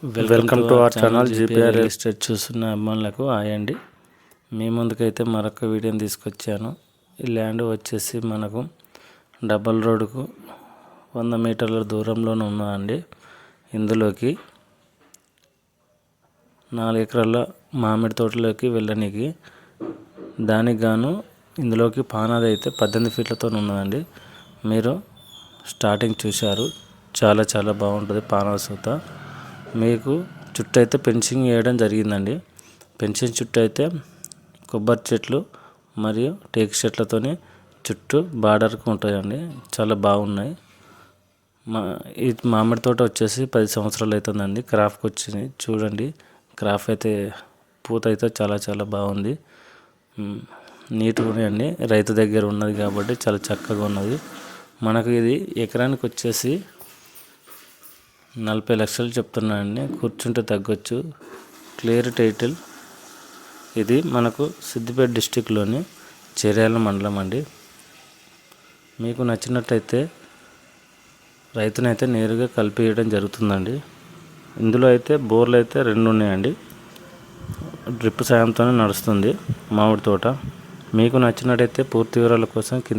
Welcome to our channel GPR real estate చూస్తున్న అభిమానులకు hi అండి. మీ ముందుకైతే మరొక వీడియోని తీసుకొచ్చాను. ఈ ల్యాండ్ వచ్చేసి మనకు డబల్ రోడ్డుకు 100 మీటర్ల దూరంలోనే ఉన్నదండి. ఇందులోకి 4 ఎకరాల మామిడి తోటలోకి వెళ్ళడానికి దానికి గాను ఇందులోకి పానాది అయితే 18 ఫీట్లతో ఉన్నదండి. మీరు స్టార్టింగ్ చూశారు, చాలా బాగుంటుంది పానాది సూత. మీకు చుట్టూ అయితే ఫెన్సింగ్ వేయడం జరిగిందండి. ఫెన్సింగ్ చుట్టూ అయితే కొబ్బరి చెట్లు మరియు టేకు చెట్లతోని చుట్టూ బార్డర్కి ఉంటాయండి. చాలా బాగున్నాయి. ఈ మామిడి తోట వచ్చేసి 10 సంవత్సరాలు అవుతుందండి. క్రాఫ్కి వచ్చింది చూడండి. క్రాఫ్ అయితే పూత అయితే చాలా బాగుంది. నీట్గా ఉన్నాయండి. రైతు దగ్గర ఉన్నది కాబట్టి చాలా చక్కగా ఉన్నది. మనకు ఇది ఎకరానికి వచ్చేసి 40 లక్షలు చెప్తున్నానండి. కూర్చుంటే తగ్గొచ్చు. Clear title. ఇది మనకు సిద్దిపేట డిస్టిక్లోని చెర్యాల మండలం అండి. మీకు నచ్చినట్టయితే రైతునైతే నేరుగా కలిపియడం జరుగుతుందండి. ఇందులో అయితే బోర్లు అయితే 2 ఉన్నాయండి. డ్రిప్ సాయంతోనే నడుస్తుంది మామిడి తోట. మీకు నచ్చినట్టయితే పూర్తి వివరాల కోసం